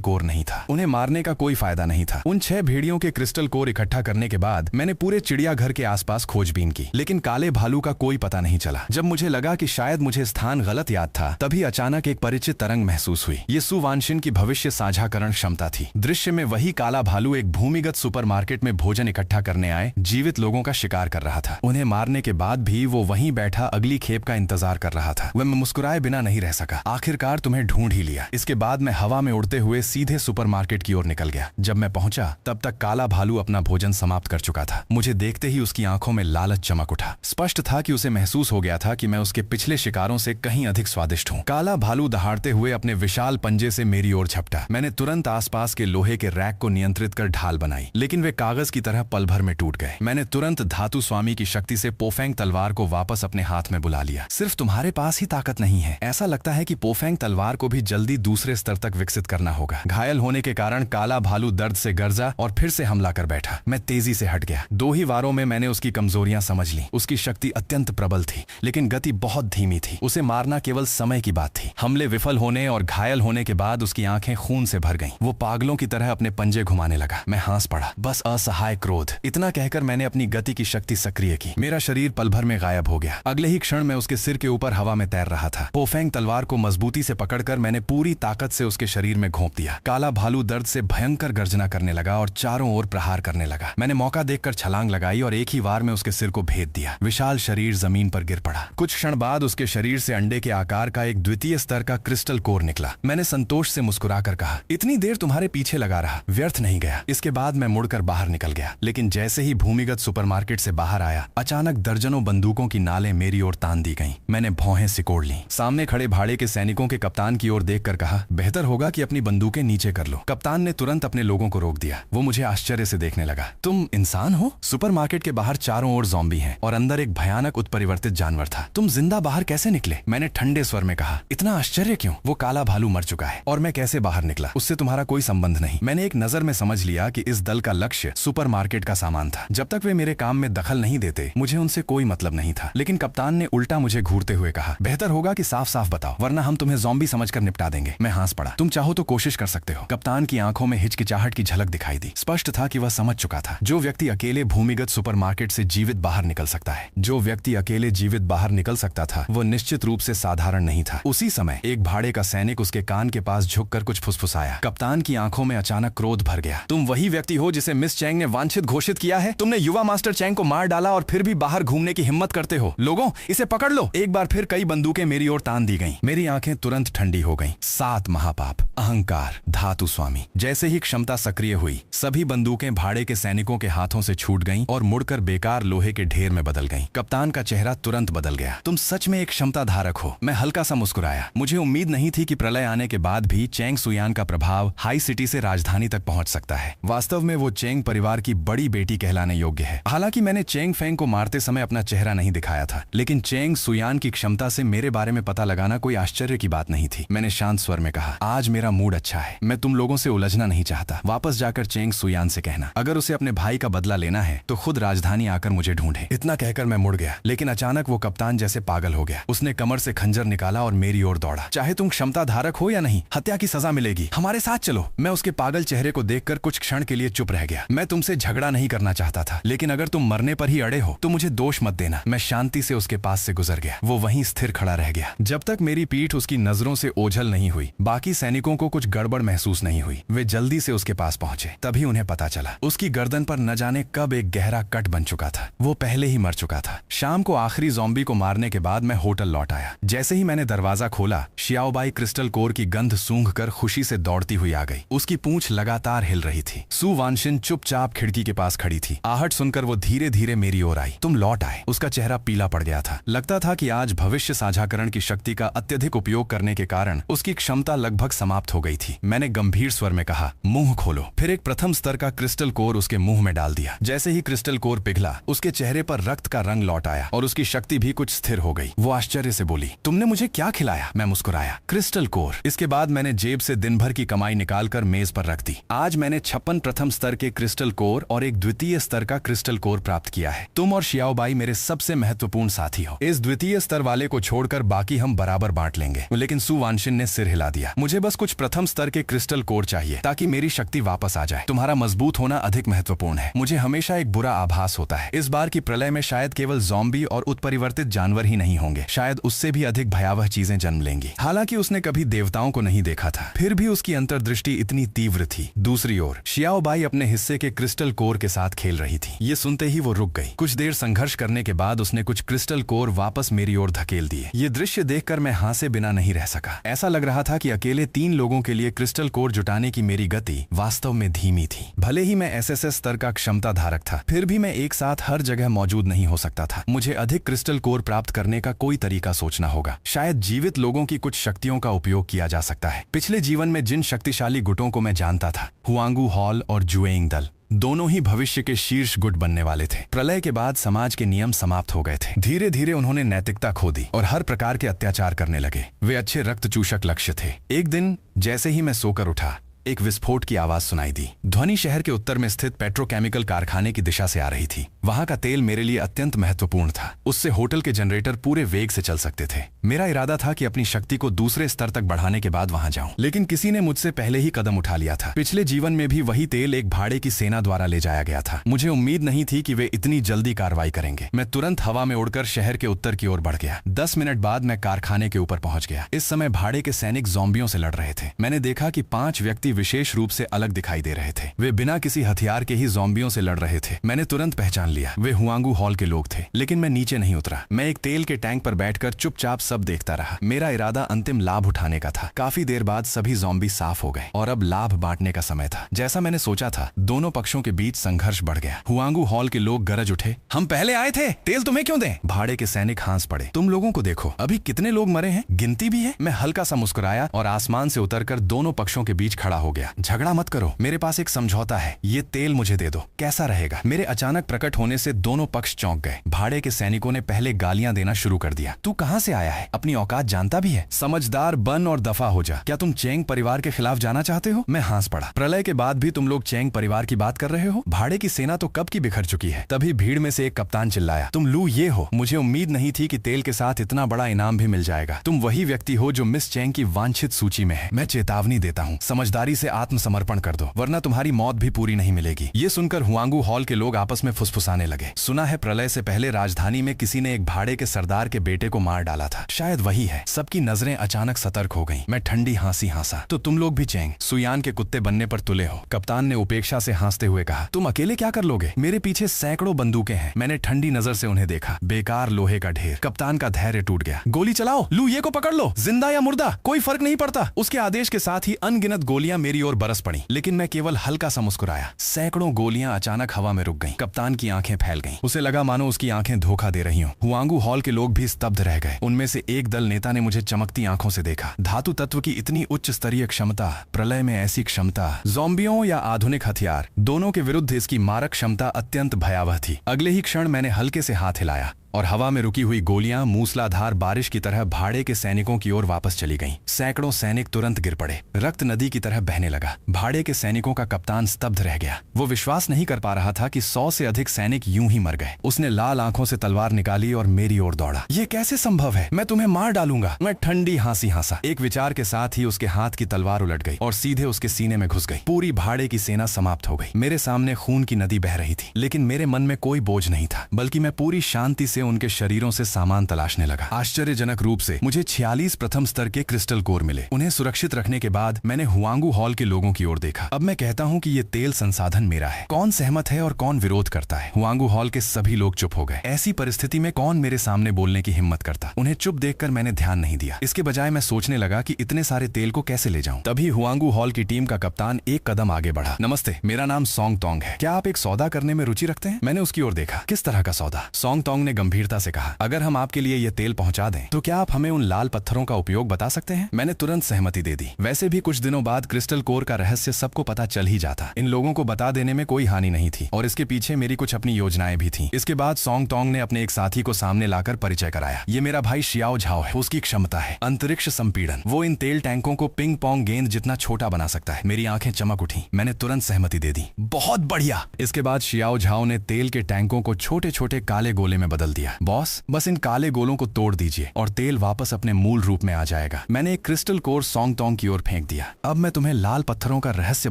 कोर नहीं था। उन्हें मारने का कोई फायदा नहीं था। उन 6 भेड़ियों के क्रिस्टल कोर इकट्ठा करने के बाद मैंने पूरे चिड़ियाघर के आसपास खोजबीन की, लेकिन काले भालू का कोई पता नहीं चला। जब मुझे लगा कि शायद मुझे स्थान गलत याद था, तभी अचानक एक परिचित तरंग महसूस हुई। ये सुवांशिन की भविष्य साझाकरण क्षमता थी। दृश्य में वही काला भालू एक भूमिगत सुपरमार्केट में भोजन इकट्ठा करने आए जीवित लोगों का शिकार कर रहा था। उन्हें मारने के बाद भी वो वहीं बैठा अगली खेप का इंतजार कर रहा था। वह मुस्कुराए बिना नहीं रह सका। आखिरकार तुम्हें ढूंढ ही लिया। इसके बाद मैं हवा में उड़ते हुए सीधे सुपरमार्केट की ओर निकल गया। जब मैं पहुंचा तब तक काला भालू अपना भोजन समाप्त कर चुका था। मुझे देखते ही उसकी आंखों में लालच चमक उठा। स्पष्ट था कि उसे महसूस हो गया था कि मैं उसके पिछले शिकारों से कहीं अधिक स्वादिष्ट हूँ। काला भालू दहाड़ते हुए अपने विशाल पंजे से मेरी ओर झपटा। मैंने तुरंत आसपास के लोहे के रैक को नियंत्रित कर ढाल बनाई, लेकिन वे कागज की तरह पल भर में टूट गए। मैंने तुरंत धातु स्वामी की शक्ति से पोफेंग तलवार को वापस अपने हाथ में बुला लिया। सिर्फ तुम्हारे पास ही ताकत नहीं है। ऐसा लगता है कि पोफेंग तलवार को भी जल्दी दूसरे स्तर तक विकसित करना होगा। घायल होने के कारण काला भालू दर्द से गर्जा और फिर से हमला कर बैठा। मैं तेजी से हट गया। 2 ही वारों में मैंने उसकी कमजोरियां समझ ली। उसकी शक्ति अत्यंत प्रबल थी, लेकिन गति बहुत धीमी थी। उसे मारना केवल समय की बात थी। हमले विफल होने और घायल होने के बाद उसकी आंखें खून से भर गईं। वो पागलों की तरह अपने पंजे घुमाने लगा। मैं हंस पड़ा। बस असहाय क्रोध। इतना कहकर मैंने अपनी गति की शक्ति सक्रिय की। मेरा शरीर पल भर में गायब हो गया। अगले ही क्षण मैं उसके सिर के ऊपर हवा में तैर रहा था। पोफेंग तलवार को मजबूती से पकड़कर मैंने पूरी ताकत से उसके शरीर में घोंप दिया। काला भालू दर्द से भयंकर गर्जना करने लगा और चारों ओर प्रहार करने लगा। मैंने मौका देखकर छलांग लगाई और एक ही वार में उसके सिर को भेद दिया। विशाल शरीर जमीन पर गिर पड़ा। कुछ क्षण बाद उसके शरीर से अंडे के आकार का एक द्वितीय स्तर का क्रिस्टल कोर निकला। मैंने संतोष से मुस्कुराकर कहा, इतनी देर तुम्हारे पीछे लगा रहा, व्यर्थ नहीं गया। इसके बाद मैं मुड़कर बाहर निकल गया, लेकिन जैसे ही भूमिगत सुपरमार्केट से बाहर आया, अचानक दर्जनों बंदूकों की नालें मेरी ओर तान दी गईं। मैंने भौहें सिकोड़ लीं। सामने खड़े भाड़े के सैनिकों के कप्तान की ओर देखकर कहा, बेहतर होगा कि अपनी बंदूकें नीचे कर लो। कप्तान ने तुरंत अपने लोगों को रोक दिया। वो मुझे आश्चर्य से देखने लगा। तुम इंसान हो? सुपरमार्केट के बाहर चारों ओर ज़ॉम्बी हैं और अंदर एक भयानक उत्परिवर्तित जानवर था। तुम जिंदा बाहर कैसे निकले? मैंने ठंडे स्वर में कहा। इतना आश्चर्य क्यों? वो काला भालू मर चुका है और मैं कैसे बाहर निकला, उससे तुम्हारा कोई संबंध नहीं। मैंने एक नजर में समझ लिया कि इस दल का लक्ष्य सुपरमार्केट का सामान था। जब तक वे मेरे काम में दखल नहीं देते, मुझे उनसे कोई मतलब नहीं था। लेकिन कप्तान ने उल्टा मुझे घूरते हुए कहा, बेहतर होगा कि साफ साफ बताओ, वरना हम तुम्हें ज़ॉम्बी समझकर निपटा देंगे। मैं हंस पड़ा। तुम चाहो तो कोशिश कर सकते हो। कप्तान की आंखों में हिचकिचाहट की झलक दिखाई दी। स्पष्ट था कि वह समझ चुका था। जो व्यक्ति अकेले भूमिगत सुपरमार्केट से जीवित बाहर निकल सकता है, जो व्यक्ति अकेले जीवित बाहर निकल सकता था, वो निश्चित रूप से साधारण नहीं था। उसी समय एक भाड़े का सैनिक उसके कान के पास झुककर कुछ फुसफुसाया। कप्तान की आंखों में अचानक क्रोध भर गया। तुम वही व्यक्ति हो जिसे मिस चैंग ने वांछित घोषित किया है? तुमने युवा मास्टर चैंग को मार डाला और फिर भी बाहर घूमने की हिम्मत करते हो। लोगों, इसे पकड़ लो। एक बार फिर कई बंदूकें मेरी ओर तान दी गईं। मेरी आंखें तुरंत ठंडी हो गईं। 7 महापाप, अहंकार, धातु स्वामी। जैसे ही क्षमता सक्रिय हुई, सभी बंदूकें भाड़े के सैनिकों के हाथों से छूट गईं और मुड़कर बेकार लोहे के ढेर में बदल गईं। कप्तान का चेहरा तुरंत बदल गया। तुम सच में एक क्षमता धारक हो। मैं हल्का सा मुस्कुराया। मुझे उम्मीद नहीं थी कि प्रलय आने के बाद भी चैंग सुयान का प्रभाव हाई सिटी से राजधानी तक पहुंच सकता है। वास्तव में वो चेंग परिवार की बड़ी बेटी कहलाने योग्य है। हालांकि मैंने चेंग फेंग को मारते समय अपना चेहरा नहीं दिखाया था, लेकिन चेंग सुयान की क्षमता से मेरे बारे में पता लगाना कोई आश्चर्य की बात नहीं थी। मैंने शांत स्वर में कहा, आज मेरा मूड अच्छा है। मैं तुम लोगों से उलझना नहीं चाहता। वापस जाकर चेंग सुयान से कहना, अगर उसे अपने भाई का बदला लेना है तो खुद राजधानी आकर मुझे ढूंढे। इतना कहकर मैं मुड़ गया, लेकिन अचानक वो कप्तान जैसे पागल हो गया। उसने कमर से खंजर निकाला और मेरी ओर दौड़ा। चाहे तुम क्षमता धारक हो या नहीं, हत्या की सजा मिलेगी। हमारे साथ चलो। मैं उसके पागल चेहरे को देखकर कुछ क्षण के लिए चुप रह गया। मैं तुमसे झगड़ा नहीं करना चाहता था, लेकिन अगर तुम मरने पर ही अड़े हो तो मुझे दोष मत देना। मैं शांति से उसके पास से गुजर गया। वो वहीं स्थिर खड़ा रह रह गया। जब तक मेरी पीठ उसकी नजरों से ओझल नहीं हुई, बाकी सैनिकों को कुछ गड़बड़ महसूस नहीं हुई। वे जल्दी से उसके पास पहुंचे। तभी उन्हें पता चला उसकी गर्दन पर न जाने कब एक गहरा कट बन चुका था। वो पहले ही मर चुका था। शाम को आखिरी ज़ॉम्बी को मारने के बाद मैं होटल लौट आया। जैसे ही मैंने दरवाजा खोला, शियाओबाई क्रिस्टल कोर की गंध सूंघकर खुशी से दौड़ती हुई आ गई। उसकी पूंछ लगातार हिल रही थी। सु वानशिन चुपचाप खिड़की के पास खड़ी थी। आहट सुनकर वो धीरे धीरे मेरी ओर आई। तुम लौट आए। उसका चेहरा पीला पड़ गया था। लगता था कि आज भविष्य साझाकरण की शक्ति का अत्यधिक उपयोग करने के कारण उसकी क्षमता लगभग समाप्त हो गई थी। मैंने गंभीर स्वर में कहा, मुंह खोलो। फिर एक प्रथम स्तर का क्रिस्टल कोर उसके मुंह में डाल दिया। जैसे ही क्रिस्टल कोर पिघला, उसके चेहरे पर रक्त का रंग लौट आया और उसकी शक्ति भी कुछ स्थिर हो गई। वो आश्चर्य से बोली, तुमने मुझे क्या खिलाया? मैं मुस्कुराया, क्रिस्टल कोर। इसके बाद मैंने जेब से दिन भर की कमाई निकालकर मेज पर रख दी। आज मैंने 56 प्रथम स्तर के क्रिस्टल कोर और एक द्वितीय स्तर का क्रिस्टल कोर प्राप्त किया है। तुम और शियाओबाई मेरे सबसे महत्वपूर्ण साथी हो। इस द्वितीय स्तर वाले को छोड़कर बाकी हम बराबर बांट लेंगे। लेकिन सु वानशिन ने सिर हिला दिया। मुझे बस कुछ प्रथम स्तर के क्रिस्टल कोर चाहिए ताकि मेरी शक्ति वापस आ जाए। तुम्हारा मजबूत होना अधिक महत्वपूर्ण है। मुझे हमेशा एक बुरा आभास होता है। इस बार की प्रलय में शायद केवल ज़ॉम्बी और उत्परिवर्तित जानवर ही नहीं होंगे, शायद उससे भी अधिक भयावह चीजें जन्म लेंगी। हालांकि उसने कभी देवताओं को नहीं देखा था, फिर भी उसकी अंतर्दृष्टि इतनी तीव्र थी। दूसरी ओर शियाओबाई अपने हिस्से के क्रिस्टल कोर के साथ खेल रही थी। ये सुनते ही वो रुक गई। कुछ देर संघर्ष करने के बाद उसने कुछ क्रिस्टल कोर वापस मेरी ओर धकेल दिए। ये दृश्य देखकर मैं हंसे बिना नहीं रह सका। ऐसा लग रहा था कि अकेले 3 लोगों के लिए क्रिस्टल कोर जुटाने की मेरी गति वास्तव में धीमी थी। भले ही मैं एसएसएस स्तर का क्षमता धारक था, फिर भी मैं एक साथ हर जगह मौजूद नहीं हो सकता था। मुझे अधिक क्रिस्टल कोर प्राप्त करने का कोई तरीका सोचना होगा। शायद जीवित लोगों की कुछ शक्तियों का उपयोग किया जा सकता है। पिछले जीवन में जिन शक्तिशाली गुटों को मैं जानता था, हुआंगू हॉल और जुएइंग दल, दोनों ही भविष्य के शीर्ष गुट बनने वाले थे। प्रलय के बाद समाज के नियम समाप्त हो गए थे। धीरे धीरे उन्होंने नैतिकता खो दी और हर प्रकार के अत्याचार करने लगे। वे अच्छे रक्तचूषक लक्ष्य थे। एक दिन जैसे ही मैं सोकर उठा, एक विस्फोट की आवाज सुनाई दी। ध्वनि शहर के उत्तर में स्थित पेट्रोकेमिकल कारखाने की दिशा से आ रही थी। वहां का तेल मेरे लिए अत्यंत महत्वपूर्ण था। उससे होटल के जनरेटर पूरे वेग से चल सकते थे। मेरा इरादा था कि अपनी शक्ति को दूसरे स्तर तक बढ़ाने के बाद वहां जाऊं, लेकिन किसी ने मुझसे पहले ही कदम उठा लिया था। पिछले जीवन में भी वही तेल एक भाड़े की सेना द्वारा ले जाया गया था। मुझे उम्मीद नहीं थी कि वे इतनी जल्दी कार्रवाई करेंगे। मैं तुरंत हवा में उड़कर शहर के उत्तर की ओर बढ़ गया। 10 मिनट बाद मैं कारखाने के ऊपर पहुंच गया। इस समय भाड़े के सैनिक ज़ॉम्बियों से लड़ रहे थे। मैंने देखा कि 5 व्यक्ति विशेष रूप से अलग दिखाई दे रहे थे। वे बिना किसी हथियार के ही ज़ॉम्बियों से लड़ रहे थे। मैंने तुरंत पहचान लिया, वे हुआंगू हॉल के लोग थे। लेकिन मैं नीचे नहीं उतरा। मैं एक तेल के टैंक पर बैठकर चुपचाप सब देखता रहा। मेरा इरादा अंतिम लाभ उठाने का था। काफी देर बाद सभी ज़ॉम्बी साफ हो गए और अब लाभ बांटने का समय था। जैसा मैंने सोचा था, दोनों पक्षों के बीच संघर्ष बढ़ गया। हुआंगू हॉल के लोग गरज उठे, हम पहले आए थे, तेल तुम्हें क्यों दें? भाड़े के सैनिक हंस पड़े, तुम लोगों को देखो, अभी कितने लोग मरे हैं, गिनती भी है। मैं हल्का सा मुस्कुराया और आसमान से उतरकर दोनों पक्षों के बीच खड़ा हो गया। झगड़ा मत करो, मेरे पास एक समझौता है, ये तेल मुझे दे दो, कैसा रहेगा? मेरे अचानक प्रकट होने से दोनों पक्ष चौंक गए। भाड़े के सैनिकों ने पहले गालियां देना शुरू कर दिया। तू कहां से आया है? अपनी औकात जानता भी है? समझदार बन और दफा हो जा। क्या तुम चेंग परिवार के खिलाफ जाना चाहते हो? मैं हंस पड़ा। प्रलय के बाद भी तुम लोग चेंग परिवार की बात कर रहे हो? भाड़े की सेना तो कब की बिखर चुकी है। तभी भीड़ में से एक कप्तान चिल्लाया, तुम लू ये हो? मुझे उम्मीद नहीं थी कि तेल के साथ इतना बड़ा इनाम भी मिल जाएगा। तुम वही व्यक्ति हो जो मिस चेंग की वांछित सूची में है। मैं चेतावनी देता हूँ, समझदारी से आत्मसमर्पण कर दो, वरना तुम्हारी मौत भी पूरी नहीं मिलेगी। ये सुनकर हुआंगू हॉल के लोग आपस में फुसफुसाने लगे। सुना है प्रलय से पहले राजधानी में किसी ने एक भाड़े के सरदार के बेटे को मार डाला था। शायद वही है। सबकी नजरें अचानक सतर्क हो गईं। मैं ठंडी हंसी हंसा, तो तुम लोग भी चेंग सुयान के कुत्ते बनने पर तुले हो? कप्तान ने उपेक्षा से हंसते हुए कहा, तुम अकेले क्या कर लोगे? मेरे पीछे सैकड़ों बंदूकें हैं। मैंने ठंडी नजर से उन्हें देखा। बेकार लोहे का ढेर। कप्तान का धैर्य टूट गया। गोली चलाओ, लू ये को पकड़ लो, जिंदा या मुर्दा कोई फर्क नहीं पड़ता। उसके आदेश के साथ ही अनगिनत गोलियां मेरी ओर बरस पड़ी, लेकिन मैं केवल हल्का सा मुस्कुराया। सैकड़ों गोलियां अचानक हवा में रुक गईं। कप्तान की आंखें फैल गईं। उसे लगा मानो उसकी आंखें धोखा दे रही हों। हुआंगू हॉल के लोग भी स्तब्ध रह गए। उनमें से एक दल नेता ने मुझे चमकती आंखों से देखा। धातु तत्व की इतनी उच्च स्तरीय क्षमता, प्रलय में ऐसी क्षमता, ज़ॉम्बियों या आधुनिक हथियार, दोनों के विरुद्ध इसकी मारक क्षमता अत्यंत भयावह थी। अगले ही क्षण मैंने हल्के से हाथ हिलाया और हवा में रुकी हुई गोलियां मूसलाधार बारिश की तरह भाड़े के सैनिकों की ओर वापस चली गईं। सैकड़ों सैनिक तुरंत गिर पड़े। रक्त नदी की तरह बहने लगा। भाड़े के सैनिकों का कप्तान स्तब्ध रह गया। वो विश्वास नहीं कर पा रहा था कि 100 से अधिक सैनिक यूं ही मर गए। उसने लाल आंखों से तलवार निकाली और मेरी ओर दौड़ा। ये कैसे संभव है? मैं तुम्हें मार डालूंगा। मैं ठंडी हंसी हंसा। एक विचार के साथ ही उसके हाथ की तलवार उलट गई और सीधे उसके सीने में घुस गई। पूरी भाड़े की सेना समाप्त हो गई। मेरे सामने खून की नदी बह रही थी, लेकिन मेरे मन में कोई बोझ नहीं था, बल्कि मैं पूरी शांति से से उनके शरीरों से सामान तलाशने लगा। आश्चर्यजनक रूप से मुझे 46 प्रथम स्तर के क्रिस्टल कोर मिले। उन्हें सुरक्षित रखने के बाद मैंने हुआंगू हॉल के लोगों की ओर देखा। अब मैं कहता हूँ कि ये तेल संसाधन मेरा है। कौन सहमत है और कौन विरोध करता है? हुआंगू हॉल के सभी लोग चुप हो गए। ऐसी परिस्थिति में कौन मेरे सामने बोलने की हिम्मत करता? उन्हें चुप देखकर मैंने ध्यान नहीं दिया। इसके बजाय मैं सोचने लगा कि इतने सारे तेल को कैसे ले जाऊं। तभी हुआंगू हॉल की टीम का कप्तान एक कदम आगे बढ़ा। नमस्ते, मेरा नाम सोंग तोंग है। क्या आप एक सौदा करने में रुचि रखते हैं? मैंने उसकी ओर देखा। किस तरह का सौदा? सोंग तोंग ने गंभीरता से कहा, अगर हम आपके लिए ये तेल पहुंचा दें तो क्या आप हमें उन लाल पत्थरों का उपयोग बता सकते हैं? मैंने तुरंत सहमति दे दी। वैसे भी कुछ दिनों बाद क्रिस्टल कोर का रहस्य सबको पता चल ही जाता। इन लोगों को बता देने में कोई हानि नहीं थी और इसके पीछे मेरी कुछ अपनी योजनाएं भी थी। इसके बाद सोंग तोंग ने अपने एक साथी को सामने लाकर परिचय कराया। ये मेरा भाई शियाओ झाओ है। उसकी क्षमता है अंतरिक्ष संपीड़न। वो इन तेल टैंकों को पिंग पोंग गेंद जितना छोटा बना सकता है। मेरी आंखें चमक उठी। मैंने तुरंत सहमति दे दी। बहुत बढ़िया। इसके बाद शियाओ झाओ ने तेल के टैंकों को छोटे छोटे काले गोले में बदल दिया। बॉस, बस इन काले गोलों को तोड़ दीजिए और तेल वापस अपने मूल रूप में आ जाएगा। मैंने एक क्रिस्टल कोर सोंग तोंग की ओर फेंक दिया। अब मैं तुम्हें लाल पत्थरों का रहस्य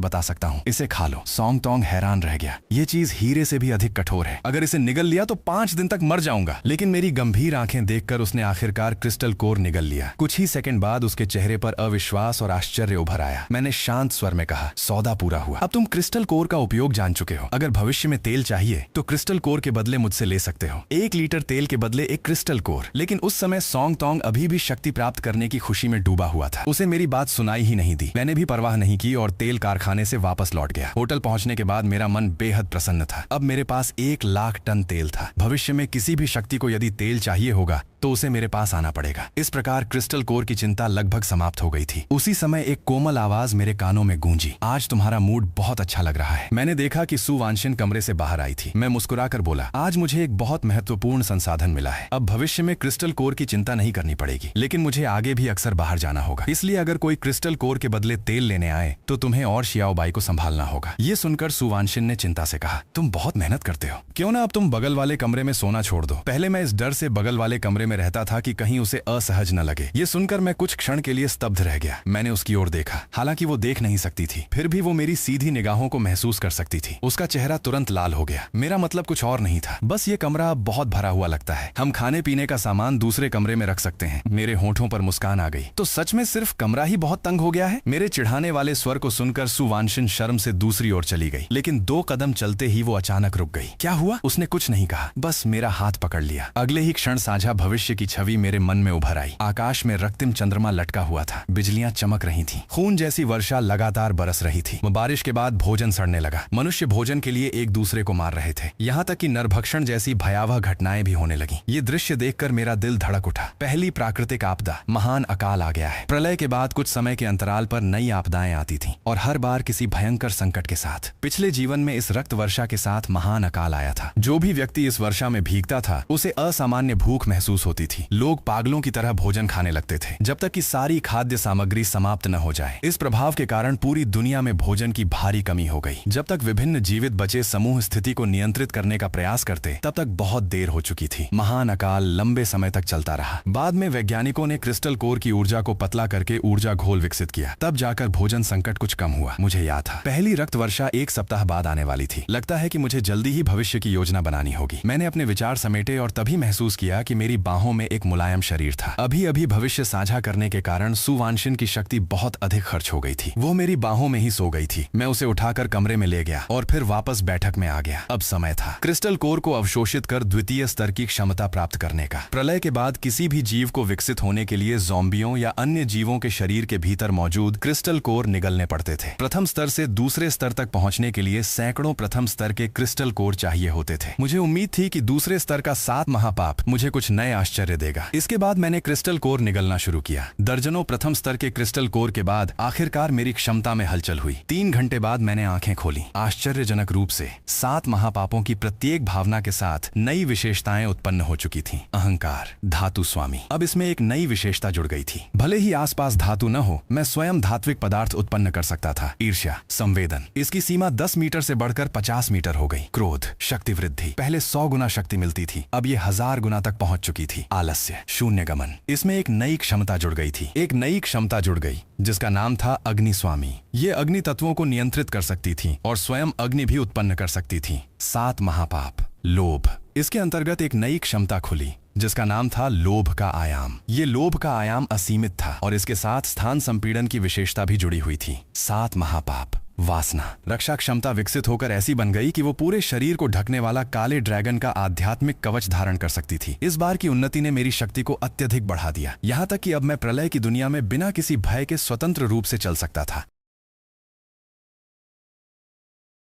बता सकता हूँ, इसे खा लो। सोंग तोंग हैरान रह गया। ये चीज हीरे से भी अधिक कठोर है। अगर इसे निगल लिया तो 5 दिन तक मर जाऊंगा। लेकिन मेरी गंभीर आंखें देखकर उसने आखिरकार क्रिस्टल कोर निगल लिया। कुछ ही सेकंड बाद उसके चेहरे पर अविश्वास और आश्चर्य उभर आया। मैंने शांत स्वर में कहा, सौदा पूरा हुआ। अब तुम क्रिस्टल कोर का उपयोग जान चुके हो। अगर भविष्य में तेल चाहिए तो क्रिस्टल कोर के बदले मुझसे ले सकते हो। 1 लीटर तेल के बदले एक क्रिस्टल कोर। लेकिन उस समय सोंग तोंग अभी भी शक्ति प्राप्त करने की खुशी में डूबा हुआ था। उसे मेरी बात सुनाई ही नहीं दी। मैंने भी परवाह नहीं की और तेल कारखाने से वापस लौट गया। होटल पहुंचने के बाद मेरा मन बेहद प्रसन्न था। अब मेरे पास 1 लाख टन तेल था। भविष्य में किसी भी शक्ति को यदि तेल चाहिए होगा तो उसे मेरे पास आना पड़ेगा। इस प्रकार क्रिस्टल कोर की चिंता लगभग समाप्त हो गई थी। उसी समय एक कोमल आवाज मेरे कानों में गूंजी, आज तुम्हारा मूड बहुत अच्छा लग रहा है। मैंने देखा कि सु वानशिन कमरे से बाहर आई थी। मैं मुस्कुराकर बोला, आज मुझे एक बहुत महत्वपूर्ण संसाधन मिला है। अब भविष्य में क्रिस्टल कोर की चिंता नहीं करनी पड़ेगी। लेकिन मुझे आगे भी अक्सर बाहर जाना होगा। इसलिए अगर कोई क्रिस्टल कोर के बदले तेल लेने आए तो तुम्हें और शियाओ बाई को संभालना होगा। ये सुनकर सु वानशिन ने चिंता से कहा, तुम बहुत मेहनत करते हो। क्यों ना अब तुम बगल वाले कमरे में सोना छोड़ दो। पहले मैं इस डर से बगल वाले कमरे में रहता था कि कहीं उसे असहज न लगे। ये सुनकर मैं कुछ क्षण के लिए स्तब्ध रह गया। मैंने उसकी ओर देखा। हालांकि वो देख नहीं सकती थी, फिर भी वो मेरी सीधी निगाहों को महसूस कर सकती थी। उसका चेहरा तुरंत लाल हो गया। मेरा मतलब कुछ और नहीं था, बस ये कमरा अब बहुत भरा हुआ लगता है। हम खाने पीने का सामान दूसरे कमरे में रख सकते हैं। मेरे होठों पर मुस्कान आ गई। तो सच में सिर्फ कमरा ही बहुत तंग हो गया है? मेरे चिढ़ाने वाले स्वर को सुनकर सु वानशिन शर्म से दूसरी ओर चली गई। लेकिन 2 कदम चलते ही वो अचानक रुक गई। क्या हुआ? उसने कुछ नहीं कहा, बस मेरा हाथ पकड़ लिया। अगले ही क्षण साझा भविष्य की छवि मेरे मन में उभर आई। आकाश में रक्तिम चंद्रमा लटका हुआ था। बिजलियां चमक रही थीं। खून जैसी वर्षा लगातार बरस रही थी। बारिश के बाद भोजन सड़ने लगा। मनुष्य भोजन के लिए एक दूसरे को मार रहे थे। यहाँ तक कि नरभक्षण जैसी भयावह घटनाएं भी होने लगी। ये दृश्य देखकर मेरा दिल धड़क उठा। पहली प्राकृतिक आपदा, महान अकाल आ गया है। प्रलय के बाद कुछ समय के अंतराल पर नई आपदाएं आती थीं और हर बार किसी भयंकर संकट के साथ। पिछले जीवन में इस रक्त वर्षा के साथ महान अकाल आया था। जो भी व्यक्ति इस वर्षा में भीगता था उसे असामान्य भूख महसूस होती थी। लोग पागलों की तरह भोजन खाने लगते थे जब तक कि सारी खाद्य सामग्री समाप्त न हो जाए। इस प्रभाव के कारण पूरी दुनिया में भोजन की भारी कमी हो गई। जब तक विभिन्न जीवित बचे समूह स्थिति को नियंत्रित करने का प्रयास करते तब तक बहुत देर हो चुकी थी। महान अकाल लंबे समय तक चलता रहा। बाद में वैज्ञानिकों ने क्रिस्टल कोर की ऊर्जा को पतला करके ऊर्जा घोल विकसित किया। तब जाकर भोजन संकट कुछ कम हुआ। मुझे याद था पहली रक्त वर्षा 1 सप्ताह बाद आने वाली थी। लगता है कि मुझे जल्दी ही भविष्य की योजना बनानी होगी। मैंने अपने विचार समेटे और तभी महसूस किया कि मेरी बाहों में एक मुलायम शरीर था। अभी अभी भविष्य साझा करने के कारण सु वानशिन की शक्ति बहुत अधिक खर्च हो गई थी। वो मेरी बाहों में ही सो गई थी। मैं उसे उठाकर कमरे में ले गया और फिर वापस बैठक में आ गया। अब समय था क्रिस्टल कोर को अवशोषित कर द्वितीय स्तर की क्षमता प्राप्त करने का। प्रलय के बाद किसी भी जीव को विकसित होने के लिए ज़ॉम्बियों या अन्य जीवों के शरीर के भीतर मौजूद क्रिस्टल कोर निगलने पड़ते थे। प्रथम स्तर से दूसरे स्तर तक पहुंचने के लिए सैकड़ों प्रथम स्तर के क्रिस्टल कोर चाहिए होते थे। मुझे उम्मीद थी कि दूसरे स्तर का 7 महापाप मुझे कुछ नए आश्चर्य देगा। इसके बाद मैंने क्रिस्टल कोर निगलना शुरू किया। दर्जनों प्रथम स्तर के क्रिस्टल कोर के बाद आखिरकार मेरी क्षमता में हलचल हुई। 3 घंटे बाद मैंने आंखें खोली। आश्चर्यजनक रूप से 7 महापापों की प्रत्येक भावना के साथ नई विशेषताएं उत्पन्न हो चुकी थीं। अहंकार, धातु स्वामी, अब इसमें एक नई विशेषता जुड़ गई थी। भले ही आसपास धातु न हो, मैं स्वयं धात्विक पदार्थ उत्पन्न कर सकता था। ईर्ष्या, संवेदन, इसकी सीमा 10 मीटर से बढ़कर 50 मीटर हो गई। क्रोध, शक्ति वृद्धि, पहले 100 गुना शक्ति मिलती थी, अब ये 1000 गुना तक पहुंच चुकी थी। आलस्य, शून्य गमन, इसमें एक नई क्षमता जुड़ गई थी। एक नई क्षमता जुड़ गई जिसका नाम था अग्नि स्वामी। ये अग्नि तत्वों को नियंत्रित कर सकती थी और स्वयं अग्नि भी उत्पन्न कर सकती थी। 7 महापाप, लोभ, इसके अंतर्गत एक नई क्षमता खुली जिसका नाम था लोभ का आयाम। ये लोभ का आयाम असीमित था और इसके साथ स्थान संपीड़न की विशेषता भी जुड़ी हुई थी। 7 महापाप। वासना। रक्षा क्षमता विकसित होकर ऐसी बन गई कि वो पूरे शरीर को ढकने वाला काले ड्रैगन का आध्यात्मिक कवच धारण कर सकती थी। इस बार की उन्नति ने मेरी शक्ति को अत्यधिक बढ़ा दिया, यहाँ तक कि अब मैं प्रलय की दुनिया में बिना किसी भय के स्वतंत्र रूप से चल सकता था।